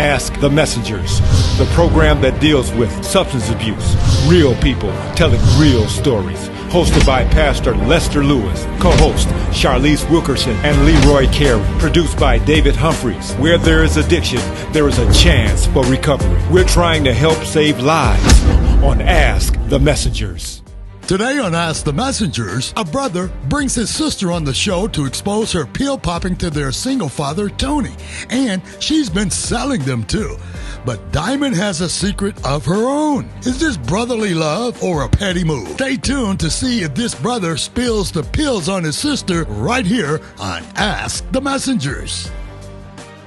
Ask the Messengers, the program that deals with substance abuse, real people telling real stories. Hosted by Pastor Lester Lewis, co-host Charlize Wilkerson and Leroy Carey. Produced by David Humphreys. Where there is addiction, there is a chance for recovery. We're trying to help save lives on Ask the Messengers. Today on Ask the Messengers, a brother brings his sister on the show to expose her pill popping to their single father, Tony. And she's been selling them too. But Diamond has a secret of her own. Is this brotherly love or a petty move? Stay tuned to see if this brother spills the pills on his sister right here on Ask the Messengers.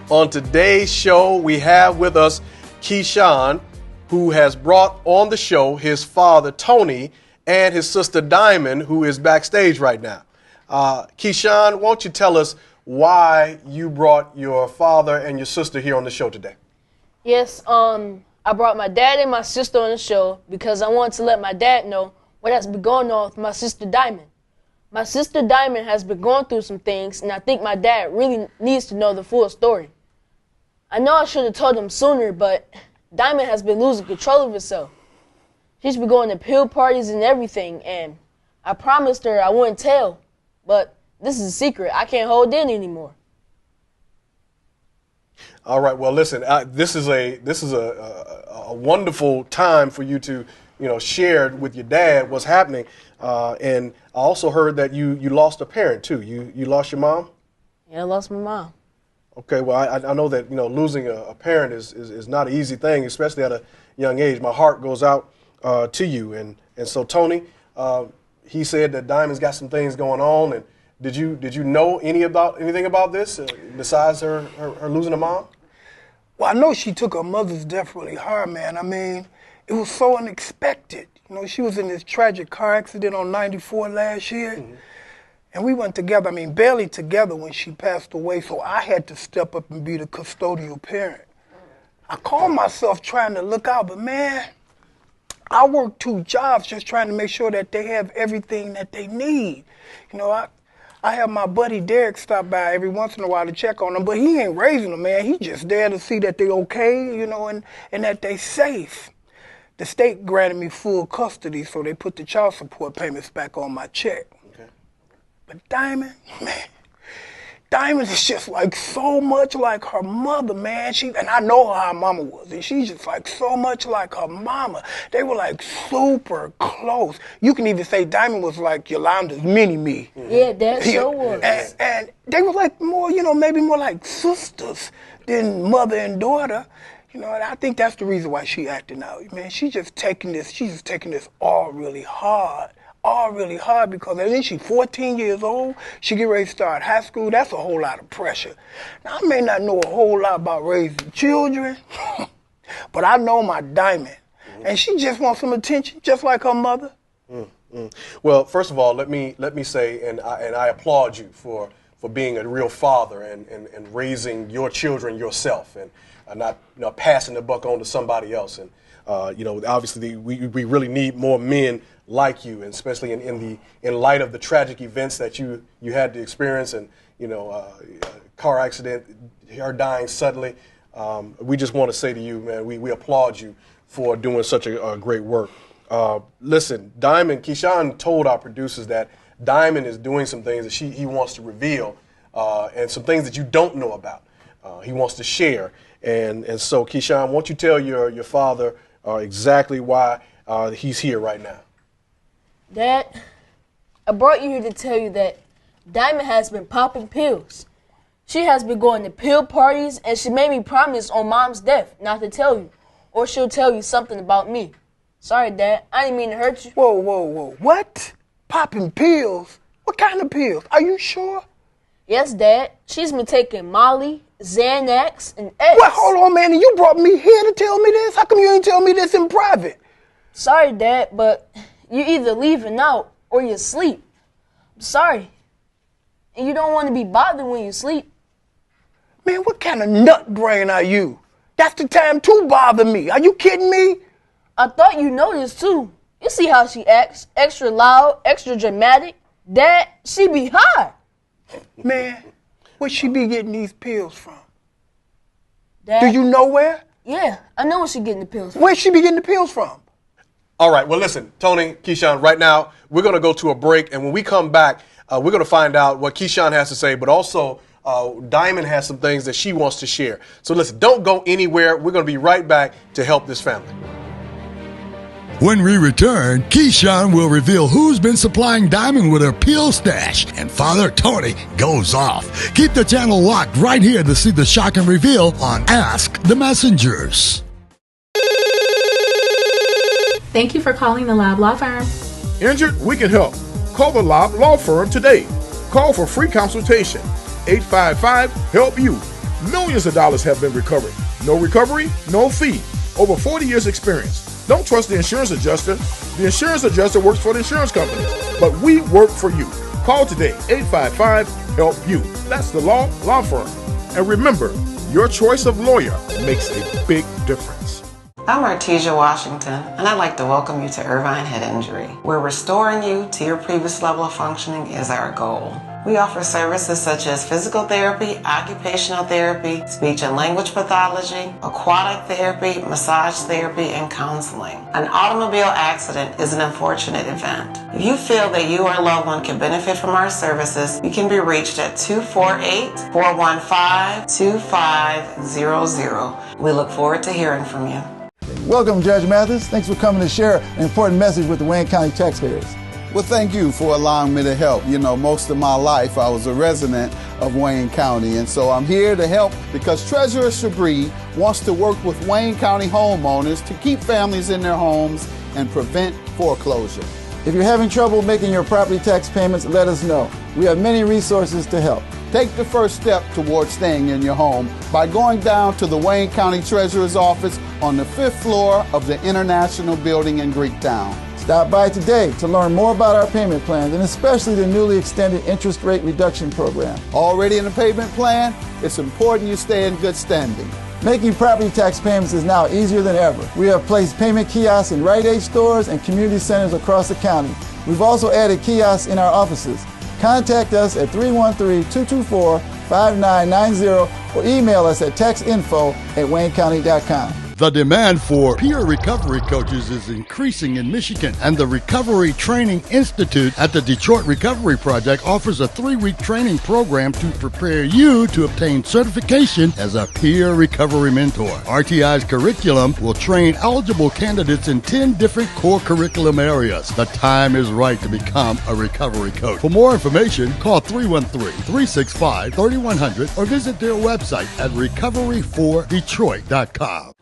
On today's show, we have with us Keyshawn, who has brought on the show his father, Tony, and his sister Diamond, who is backstage right now. Keyshawn, won't you tell us why you brought your father and your sister here on the show today? Yes, I brought my dad and my sister on the show because I wanted to let my dad know what has been going on with my sister Diamond. My sister Diamond has been going through some things, and I think my dad really needs to know the full story. I know I should have told him sooner, but Diamond has been losing control of herself. She's been going to pill parties and everything, and I promised her I wouldn't tell, but this is a secret. I can't hold in anymore. All right. Well, listen. This is a wonderful time for you to share with your dad what's happening. And I also heard that you lost a parent too. You lost your mom? Yeah, I lost my mom. Okay. Well, I know that losing a parent is not an easy thing, especially at a young age. My heart goes out to you. And so Tony, he said that Diamond's got some things going on. And did you know anything about this besides her losing a mom? Well, I know she took her mother's death really hard, man. I mean, it was so unexpected. She was in this tragic car accident on 94 last year. Mm-hmm. And we went together, barely together when she passed away, so I had to step up and be the custodial parent. I called myself trying to look out, but man, I work 2 jobs just trying to make sure that they have everything that they need. I have my buddy Derek stop by every once in a while to check on them, but he ain't raising them, man. He just there to see that they okay, and that they safe. The state granted me full custody, so they put the child support payments back on my check. Okay. But Diamond, man, Diamond is just like so much like her mother, man. And I know how her mama was, and she's just like so much like her mama. They were like super close. You can even say Diamond was like Yolanda's mini-me. Yeah, that sure was. And they were like more, maybe more like sisters than mother and daughter. And I think that's the reason why she acting out. Man, she's just taking this all really hard. All really hard because then she's 14 years old. She get ready to start high school. That's a whole lot of pressure. Now, I may not know a whole lot about raising children, but I know my Diamond. And she just wants some attention, just like her mother. Mm-hmm. Well, first of all, let me say, and I applaud you for being a real father and raising your children yourself and not passing the buck on to somebody else. And obviously we really need more men like you, and especially in light of the tragic events that you had to experience, and car accident, her dying suddenly. We just want to say to you, man, we applaud you for doing such a great work. Listen, Diamond, Keyshawn told our producers that Diamond is doing some things that he wants to reveal, and some things that you don't know about. He wants to share, and so Keyshawn, won't you tell your father exactly why he's here right now? Dad, I brought you here to tell you that Diamond has been popping pills. She has been going to pill parties, and she made me promise on Mom's death not to tell you, or she'll tell you something about me. Sorry, Dad. I didn't mean to hurt you. Whoa. What? Popping pills? What kind of pills? Are you sure? Yes, Dad. She's been taking Molly, Xanax, and X. Well, hold on, man. You brought me here to tell me this? How come you ain't tell me this in private? Sorry, Dad, but you're either leaving out or you sleep. I'm sorry. And you don't want to be bothered when you sleep. Man, what kind of nut brain are you? That's the time to bother me. Are you kidding me? I thought you noticed too. You see how she acts, extra loud, extra dramatic. Dad, she be high. Man, where she be getting these pills from? Dad? Do you know where? Yeah, I know where she getting the pills from. Where'd she be getting the pills from? All right, well, listen, Tony, Keyshawn, right now, we're going to go to a break, and when we come back, we're going to find out what Keyshawn has to say, but also Diamond has some things that she wants to share. So listen, don't go anywhere. We're going to be right back to help this family. When we return, Keyshawn will reveal who's been supplying Diamond with her pill stash, and Father Tony goes off. Keep the channel locked right here to see the shocking reveal on Ask the Messengers. Thank you for calling the Lab Law Firm. Injured? We can help. Call the Lab Law Firm today. Call for free consultation. 855-HELP-YOU. Millions of dollars have been recovered. No recovery, no fee. Over 40 years experience. Don't trust the insurance adjuster. The insurance adjuster works for the insurance company. But we work for you. Call today, 855-HELP-YOU. That's the law firm. And remember, your choice of lawyer makes a big difference. I'm Artesia Washington, and I'd like to welcome you to Irvine Head Injury, where restoring you to your previous level of functioning is our goal. We offer services such as physical therapy, occupational therapy, speech and language pathology, aquatic therapy, massage therapy, and counseling. An automobile accident is an unfortunate event. If you feel that you or a loved one can benefit from our services, you can be reached at 248-415-2500. We look forward to hearing from you. Welcome, Judge Mathis. Thanks for coming to share an important message with the Wayne County taxpayers. Well, thank you for allowing me to help. You know, most of my life I was a resident of Wayne County, and so I'm here to help because Treasurer Shabri wants to work with Wayne County homeowners to keep families in their homes and prevent foreclosure. If you're having trouble making your property tax payments, let us know. We have many resources to help. Take the first step towards staying in your home by going down to the Wayne County Treasurer's office on the 5th floor of the International Building in Greektown. Stop by today to learn more about our payment plans and especially the newly extended interest rate reduction program. Already in the payment plan? It's important you stay in good standing. Making property tax payments is now easier than ever. We have placed payment kiosks in Rite Aid stores and community centers across the county. We've also added kiosks in our offices. Contact us at 313-224-5990 or email us at taxinfo@waynecounty.com. The demand for peer recovery coaches is increasing in Michigan, and the Recovery Training Institute at the Detroit Recovery Project offers a 3-week training program to prepare you to obtain certification as a peer recovery mentor. RTI's curriculum will train eligible candidates in 10 different core curriculum areas. The time is right to become a recovery coach. For more information, call 313-365-3100 or visit their website at recovery4detroit.com.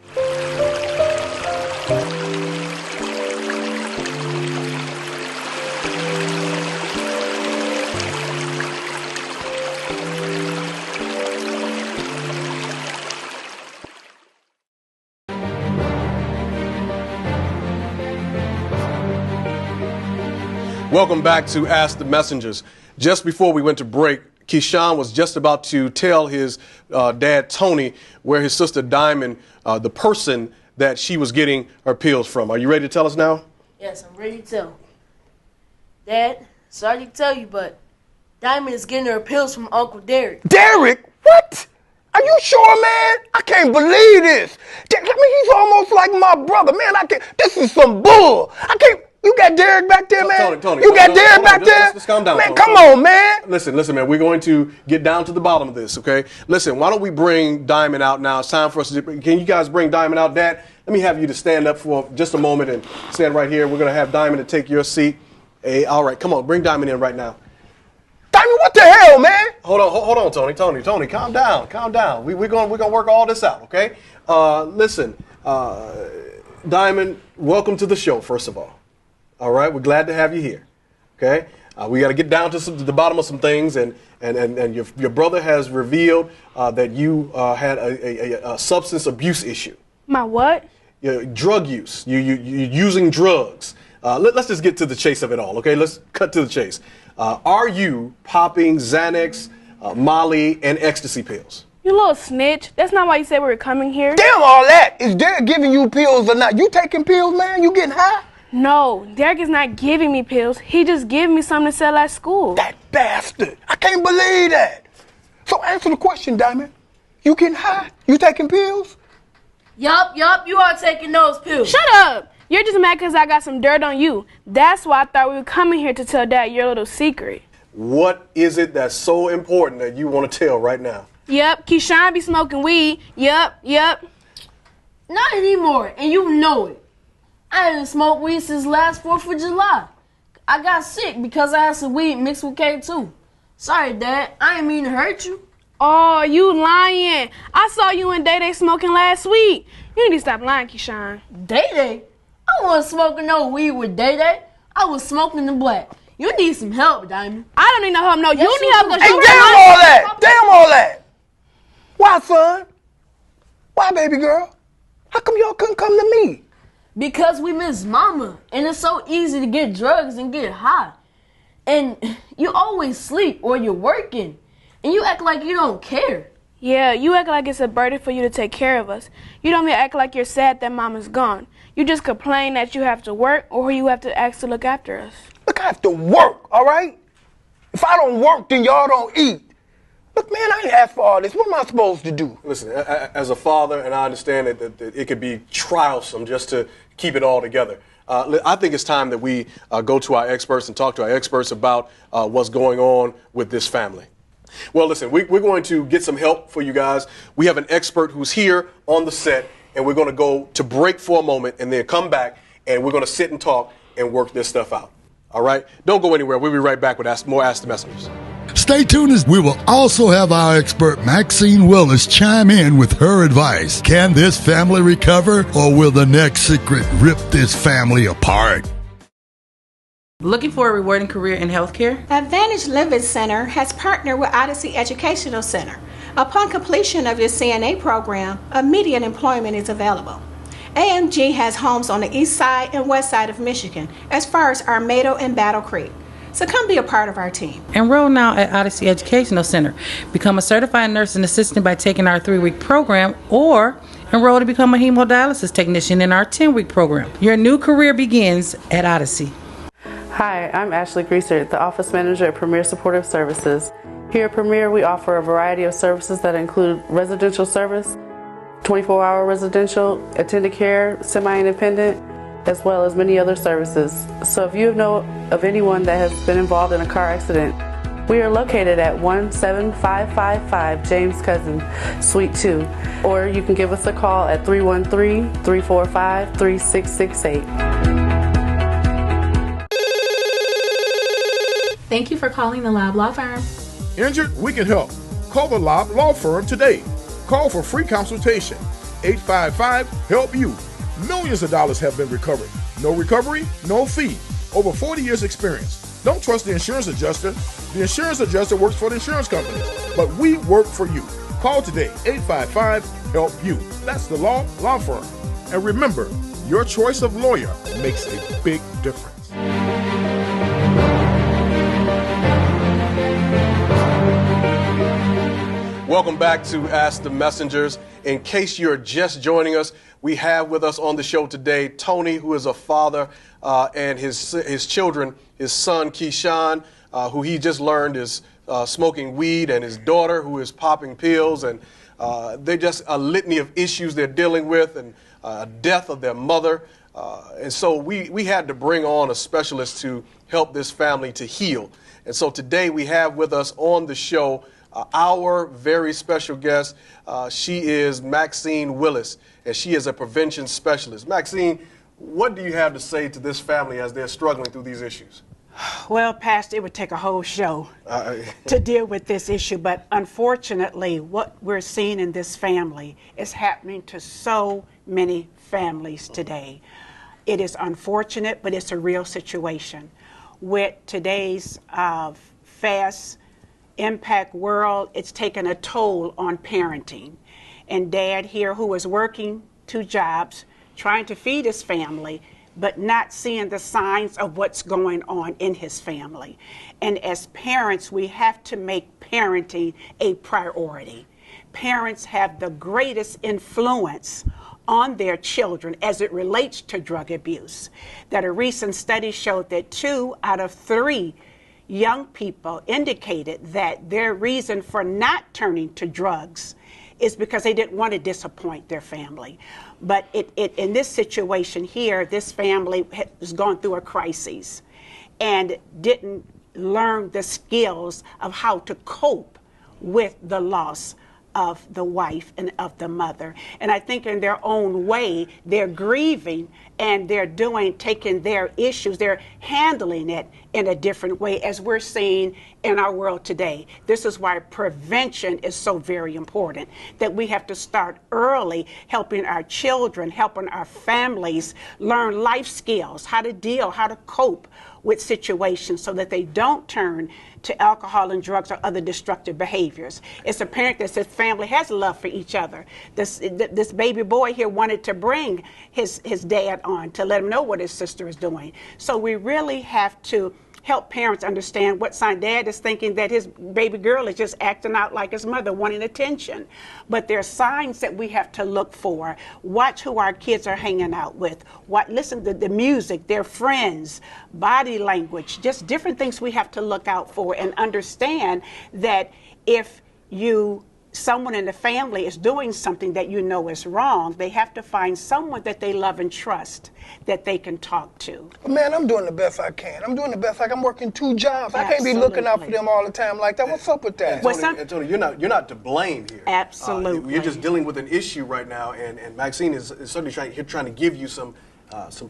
Welcome back to Ask the Messengers. Just before we went to break, Keyshawn was just about to tell his dad, Tony, where his sister Diamond, the person that she was getting her pills from. Are you ready to tell us now? Yes, I'm ready to tell. Dad, sorry to tell you, but Diamond is getting her pills from Uncle Derek. Derek? What? Are you sure, man? I can't believe this. I mean, he's almost like my brother, man. This is some bull. I can't. You got Derek back there, man? Tony, you got Derek back there? Just calm down, man, Tony. come on, man. Listen, man. We're going to get down to the bottom of this, okay? Listen, why don't we bring Diamond out now? It's time for us to. Can you guys bring Diamond out, Dad? Let me have you to stand up for just a moment and stand right here. We're going to have Diamond to take your seat. Hey, all right, come on, bring Diamond in right now. Diamond, what the hell, man? Hold on, Tony, calm down. We're going to work all this out, okay? Listen, Diamond, welcome to the show, first of all. All right, we're glad to have you here. Okay, we got to get down to the bottom of some things, and your brother has revealed that you had a substance abuse issue. My what? Drug use. You're using drugs. Let's just get to the chase of it all. Okay, let's cut to the chase. Are you popping Xanax, Molly, and ecstasy pills? You little snitch. That's not why you said we were coming here. Damn all that. Is Derek giving you pills or not? You taking pills, man? You getting high? No, Derek is not giving me pills. He just giving me something to sell at school. That bastard. I can't believe that. So answer the question, Diamond. You getting high? You taking pills? Yup, you are taking those pills. Shut up! You're just mad because I got some dirt on you. That's why I thought we were coming here to tell Dad your little secret. What is it that's so important that you want to tell right now? Yep, Keyshawn be smoking weed. Yep. Not anymore, and you know it. I didn't smoke weed since last 4th of July. I got sick because I had some weed mixed with K2. Sorry, Dad. I didn't mean to hurt you. Oh, you lying. I saw you and Day smoking last week. You need to stop lying, Keyshawn. Day? I wasn't smoking no weed with Day. I was smoking the black. You need some help, Diamond. I don't need no help. No, Yes, you need help because Hey, you damn all that. Why, son? Why, baby girl? How come y'all couldn't come to me? Because we miss Mama, and it's so easy to get drugs and get high. And you always sleep or you're working, and you act like you don't care. Yeah, you act like it's a burden for you to take care of us. You don't even act like you're sad that Mama's gone. You just complain that you have to work or you have to ask to look after us. Look, I have to work, all right? If I don't work, then y'all don't eat. Look, man, I ain't asked for all this. What am I supposed to do? Listen, as a father, and I understand that it could be trialsome just to keep it all together. I think it's time that we go to our experts and talk to our experts about what's going on with this family. Well, listen, we're going to get some help for you guys. We have an expert who's here on the set, and we're going to go to break for a moment and then come back, and we're going to sit and talk and work this stuff out. All right? Don't go anywhere. We'll be right back with more Ask the Messengers. Stay tuned as we will also have our expert Maxine Willis chime in with her advice. Can this family recover, or will the next secret rip this family apart? Looking for a rewarding career in healthcare? Advantage Living Center has partnered with Odyssey Educational Center. Upon completion of your CNA program, immediate employment is available. AMG has homes on the east side and west side of Michigan, as far as Armado and Battle Creek. So come be a part of our team. Enroll now at Odyssey Educational Center. Become a certified nursing assistant by taking our 3-week program, or enroll to become a hemodialysis technician in our 10-week program. Your new career begins at Odyssey. Hi, I'm Ashley Greaser, the Office Manager at Premier Supportive Services. Here at Premier, we offer a variety of services that include residential service, 24-hour residential, attended care, semi-independent, as well as many other services. So if you know of anyone that has been involved in a car accident, we are located at 17555 James Cousin, Suite 2, or you can give us a call at 313-345-3668. Thank you for calling the Lab Law Firm. Injured? We can help. Call the Lab Law Firm today. Call for free consultation. 855-HELP-YOU. Millions of dollars have been recovered. No recovery, no fee. Over 40 years experience. Don't trust the insurance adjuster. The insurance adjuster works for the insurance company, but we work for you. Call today, 855-HELP-YOU. That's the law firm. And remember, your choice of lawyer makes a big difference. Welcome back to Ask the Messengers. In case you're just joining us, we have with us on the show today Tony, who is a father, and his children, his son Keyshawn, who he just learned is smoking weed, and his daughter, who is popping pills, and they're just a litany of issues they're dealing with, and death of their mother. And so we had to bring on a specialist to help this family to heal. And so today we have with us on the show our very special guest. She is Maxine Willis, and she is a prevention specialist. Maxine, what do you have to say to this family as they're struggling through these issues? Well, Pastor, it would take a whole show to deal with this issue, but unfortunately, what we're seeing in this family is happening to so many families today. It is unfortunate, but it's a real situation. With today's fast impact world, it's taken a toll on parenting. And Dad here, who is working 2 jobs, trying to feed his family, but not seeing the signs of what's going on in his family. And as parents, we have to make parenting a priority. Parents have the greatest influence on their children as it relates to drug abuse. That a recent study showed that 2 out of 3 young people indicated that their reason for not turning to drugs is because they didn't want to disappoint their family. But in this situation here, this family has gone through a crisis and didn't learn the skills of how to cope with the loss of the wife and of the mother. And I think in their own way, they're grieving and they're taking their issues, they're handling it in a different way, as we're seeing in our world today. This is why prevention is so very important, that we have to start early, helping our children, helping our families learn life skills, how to deal, how to cope with situations so that they don't turn to alcohol and drugs or other destructive behaviors. It's apparent that this family has love for each other. This baby boy here wanted to bring his dad on to let him know what his sister is doing. So we really have to help parents understand what sign. Dad is thinking that his baby girl is just acting out like his mother, wanting attention. But there are signs that we have to look for. Watch who our kids are hanging out with. Listen to the music, their friends, body language, just different things we have to look out for and understand that if someone in the family is doing something that you know is wrong, they have to find someone that they love and trust that they can talk to. Man, I'm doing the best I can. I'm doing the best. I'm working 2 jobs. I can't be looking out for them all the time like that. What's up with that? Tony, you're not to blame here. Absolutely. You're just dealing with an issue right now, and Maxine is certainly trying to give you some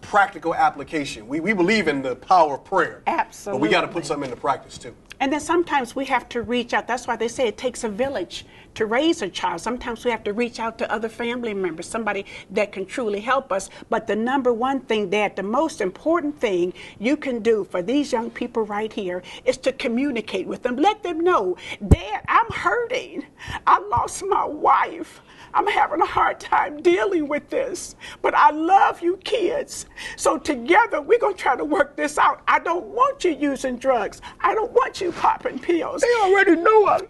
practical application. We believe in the power of prayer. Absolutely. But we got to put something into practice too. And then sometimes we have to reach out. That's why they say it takes a village to raise a child. Sometimes we have to reach out to other family members, somebody that can truly help us. But the number one thing, Dad, the most important thing you can do for these young people right here is to communicate with them. Let them know, Dad, I'm hurting. I lost my wife. I'm having a hard time dealing with this, but I love you kids. So together, we're going to try to work this out. I don't want you using drugs. I don't want you popping pills. They already know I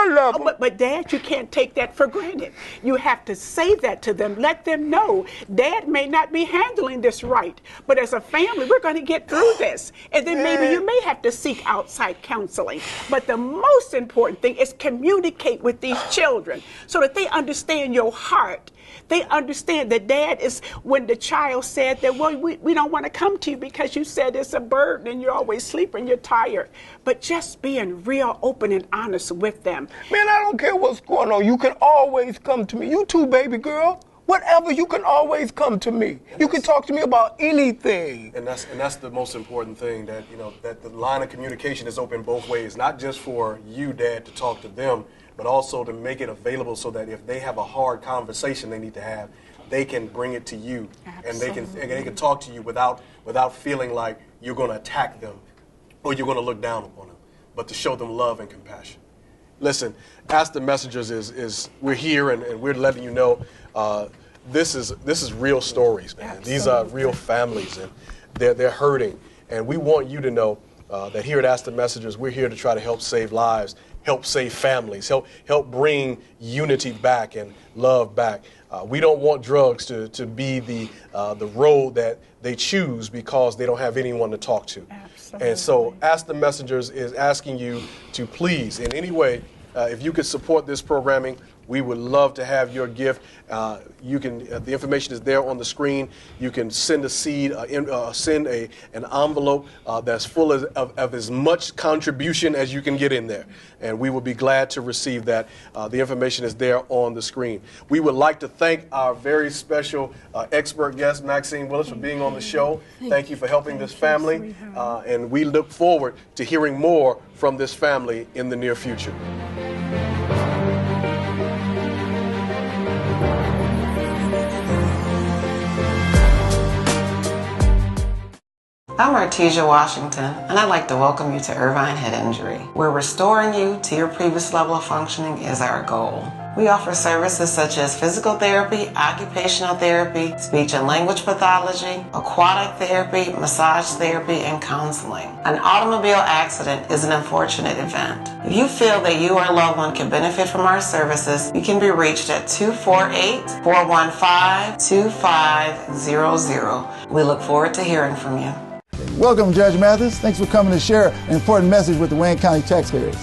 love them. But Dad, you can't take that for granted. You have to say that to them. Let them know, Dad may not be handling this right, but as a family, we're going to get through this. And then maybe you may have to seek outside counseling. But the most important thing is communicate with these children so that they understand your heart. They understand that Dad is, when the child said that, well, we don't want to come to you because you said it's a burden and you're always sleeping, you're tired. But just being real open and honest with them. Man, I don't care what's going on. You can always come to me. You too, baby girl. Whatever, you can always come to me. You can talk to me about anything. And that's the most important thing, that that the line of communication is open both ways, not just for you, Dad, to talk to them, but also to make it available so that if they have a hard conversation they need to have, they can bring it to you. Absolutely. And they can talk to you without feeling like you're going to attack them or you're going to look down upon them, but to show them love and compassion. Listen, Ask the Messengers is we're here and we're letting you know this is real stories, man. Absolutely. These are real families, and they're hurting, and we want you to know that here at Ask the Messengers, we're here to try to help save lives, help save families, help bring unity back and love back. We don't want drugs to be the road that they choose because they don't have anyone to talk to. Absolutely. And so Ask the Messengers is asking you to please, in any way, if you could support this programming, we would love to have your gift. You can. The information is there on the screen. You can send a seed, send an envelope that's full of as much contribution as you can get in there, and we would be glad to receive that. The information is there on the screen. We would like to thank our very special expert guest, Maxine Willis, for being on the show. Thank you for helping this family, and we look forward to hearing more from this family in the near future. I'm Artesia Washington, and I'd like to welcome you to Irvine Head Injury, where restoring you to your previous level of functioning is our goal. We offer services such as physical therapy, occupational therapy, speech and language pathology, aquatic therapy, massage therapy, and counseling. An automobile accident is an unfortunate event. If you feel that you or a loved one can benefit from our services, you can be reached at 248-415-2500. We look forward to hearing from you. Welcome, Judge Mathis. Thanks for coming to share an important message with the Wayne County taxpayers.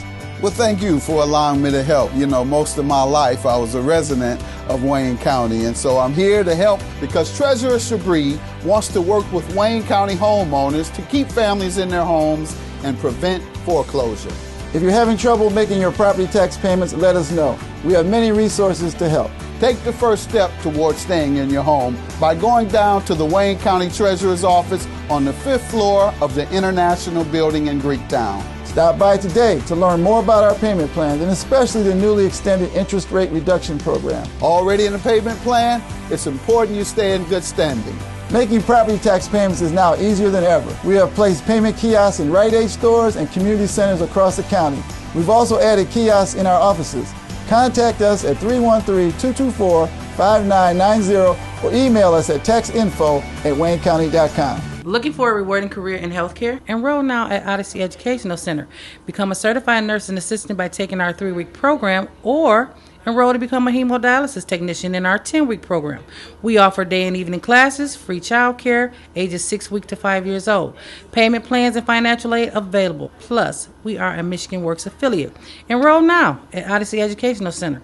Well, thank you for allowing me to help. You know, most of my life I was a resident of Wayne County, and so I'm here to help because Treasurer Shabri wants to work with Wayne County homeowners to keep families in their homes and prevent foreclosure. If you're having trouble making your property tax payments, let us know. We have many resources to help. Take the first step towards staying in your home by going down to the Wayne County Treasurer's office on the 5th floor of the International Building in Greektown. Stop by today to learn more about our payment plans and especially the newly extended interest rate reduction program. Already in the payment plan? It's important you stay in good standing. Making property tax payments is now easier than ever. We have placed payment kiosks in Rite Aid stores and community centers across the county. We've also added kiosks in our offices. Contact us at 313-224-5990 or email us at taxinfo@waynecounty.com. Looking for a rewarding career in healthcare? Enroll now at Odyssey Educational Center. Become a certified nursing assistant by taking our 3-week program or enroll to become a hemodialysis technician in our 10-week program. We offer day and evening classes, free child care, ages 6 weeks to 5 years old. Payment plans and financial aid available. Plus, we are a Michigan Works affiliate. Enroll now at Odyssey Educational Center.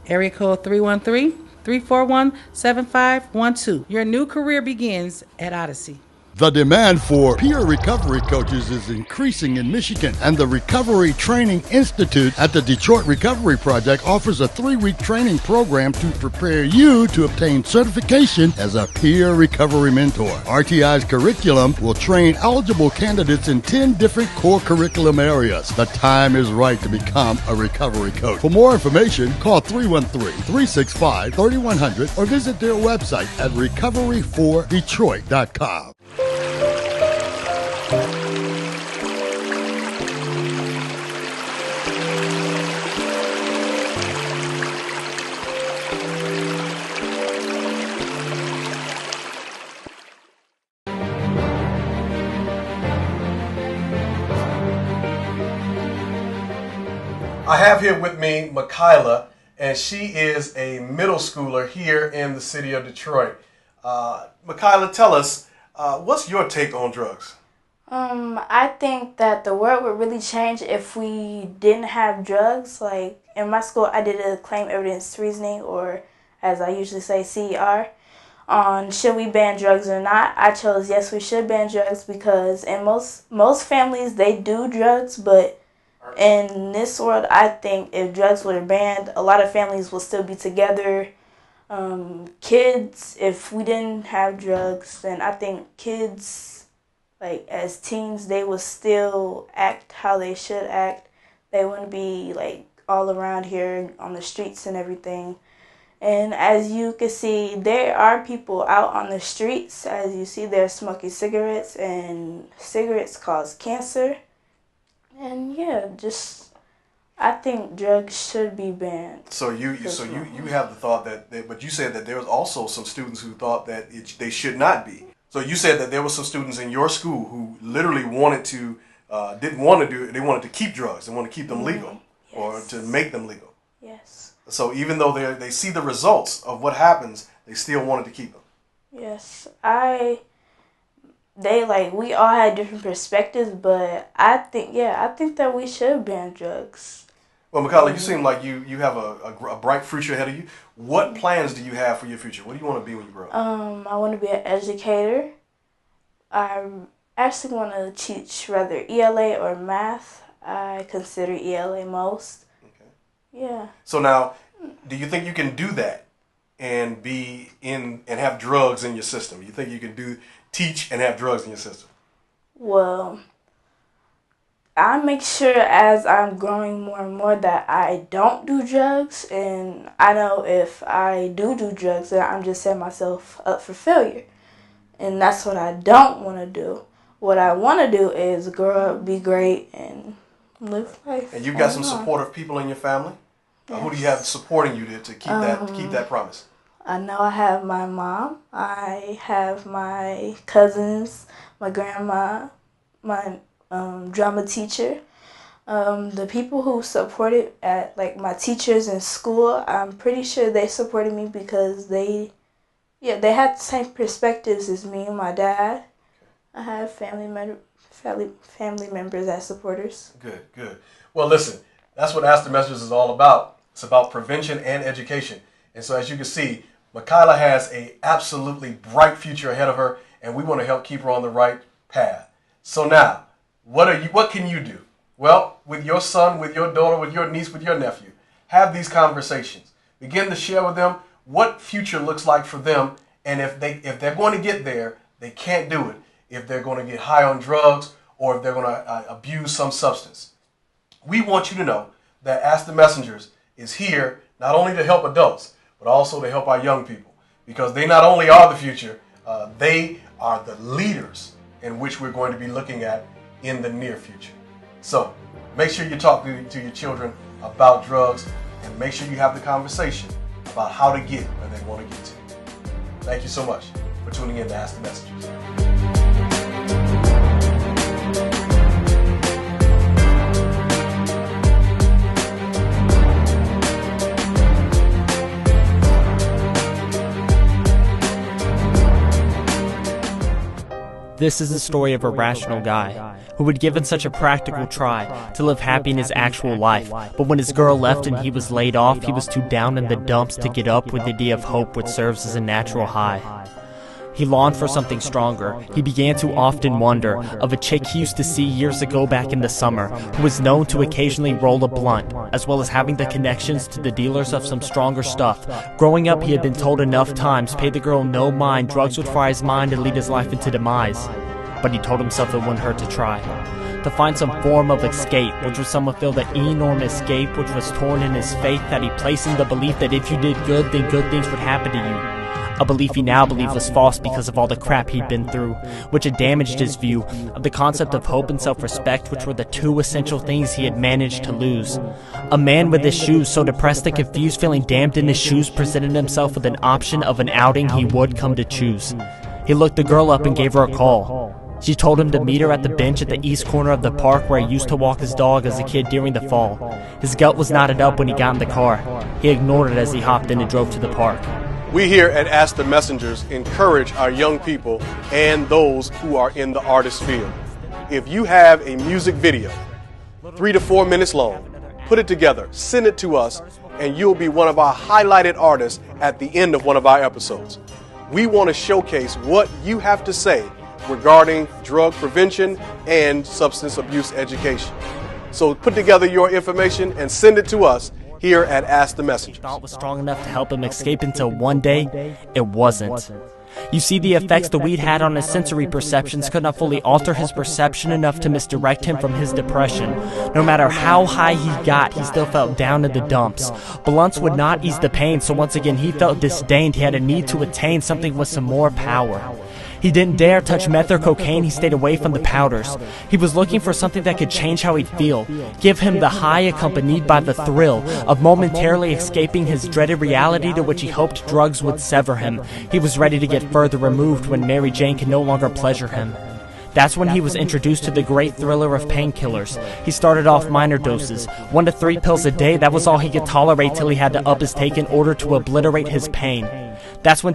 Area code 313-341-7512. Your new career begins at Odyssey. The demand for peer recovery coaches is increasing in Michigan, and the Recovery Training Institute at the Detroit Recovery Project offers a 3-week training program to prepare you to obtain certification as a peer recovery mentor. RTI's curriculum will train eligible candidates in 10 different core curriculum areas. The time is right to become a recovery coach. For more information, call 313-365-3100 or visit their website at recovery4detroit.com. I have here with me Michaela, and she is a middle schooler here in the city of Detroit. Michaela, tell us, what's your take on drugs? I think that the world would really change if we didn't have drugs. Like in my school, I did a claim evidence reasoning, or as I usually say, CER, on should we ban drugs or not. I chose yes, we should ban drugs because in most families they do drugs, but in this world, I think if drugs were banned, a lot of families will still be together. Kids, if we didn't have drugs, then I think kids, like as teens, they would still act how they should act. They wouldn't be like all around here on the streets and everything. And as you can see, there are people out on the streets. As you see, they're smoking cigarettes, and cigarettes cause cancer. And yeah, I think drugs should be banned. So you have the thought that but you said that there was also some students who thought that they should not be. So you said that there were some students in your school who literally wanted to, didn't want to do it. They wanted to keep drugs. They want to keep them legal, yes, or to make them legal. Yes. So even though they see the results of what happens, they still wanted to keep them. Yes, we all had different perspectives, but I think that we should ban drugs. Well, Michaela, you seem like you have a bright future ahead of you. What plans do you have for your future? What do you want to be when you grow up? I want to be an educator. I actually want to teach rather ELA or math. I consider ELA most. Okay. Yeah. So now, do you think you can do that and have drugs in your system? You think you can teach and have drugs in your system? Well, I make sure as I'm growing more and more that I don't do drugs, and I know if I do drugs, then I'm just setting myself up for failure. And that's what I don't want to do. What I want to do is grow up, be great, and live life. And you've got some supportive people in your family? Yes. Who do you have supporting you to keep that promise? I know I have my mom, I have my cousins, my grandma, my drama teacher. The people who supported my teachers in school, I'm pretty sure they supported me because they had the same perspectives as me and my dad. I have family members as supporters. Good. Well, listen, That's what Ask the Messengers is all about. It's about prevention and education. And so as you can see, Makayla has a absolutely bright future ahead of her, and we want to help keep her on the right path. So now, what can you do? Well, with your son, with your daughter, with your niece, with your nephew, have these conversations. Begin to share with them what future looks like for them, and if they're going to get there, they can't do it if they're going to get high on drugs or if they're going to abuse some substance. We want you to know that Ask the Messengers is here not only to help adults, but also to help our young people, because they not only are the future, they are the leaders in which we're going to be looking at in the near future. So make sure you talk to your children about drugs, and make sure you have the conversation about how to get where they want to get to. Thank you so much for tuning in to Ask the Messengers. This is the story of a rational guy who had given such a practical try to live happy in his actual life, but when his girl left and he was laid off, he was too down in the dumps to get up with the idea of hope which serves as a natural high. He longed for something stronger. He began to often wonder of a chick he used to see years ago back in the summer, who was known to occasionally roll a blunt, as well as having the connections to the dealers of some stronger stuff. Growing up, he had been told enough times, pay the girl no mind, drugs would fry his mind and lead his life into demise. But he told himself it wouldn't hurt to try. To find some form of escape, which would somewhat fill the enormous gap which was torn in his faith that he placed in the belief that if you did good, then good things would happen to you. A belief he now believed was false because of all the crap he'd been through, which had damaged his view of the concept of hope and self-respect, which were the two essential things he had managed to lose. A man with his shoes so depressed and confused, feeling damned in his shoes, presented himself with an option of an outing he would come to choose. He looked the girl up and gave her a call. She told him to meet her at the bench at the east corner of the park where he used to walk his dog as a kid during the fall. His gut was knotted up when he got in the car. He ignored it as he hopped in and drove to the park. We here at Ask the Messengers encourage our young people and those who are in the artist field. If you have a music video, 3 to 4 minutes long, put it together, send it to us, and you'll be one of our highlighted artists at the end of one of our episodes. We want to showcase what you have to say regarding drug prevention and substance abuse education. So put together your information and send it to us here at Ask the Messengers. Thought was strong enough to help him escape until one day, it wasn't. You see, the effects the weed had on his sensory perceptions could not fully alter his perception enough to misdirect him from his depression. No matter how high he got, he still felt down in the dumps. Blunts would not ease the pain, so once again he felt disdained. He had a need to attain something with some more power. He didn't dare touch meth or cocaine. He stayed away from the powders. He was looking for something that could change how he'd feel, give him the high accompanied by the thrill of momentarily escaping his dreaded reality to which he hoped drugs would sever him. He was ready to get further removed when Mary Jane could no longer pleasure him. That's when he was introduced to the great thriller of painkillers. He started off minor doses, 1 to 3 pills a day. That was all he could tolerate till he had to up his take in order to obliterate his pain. That's when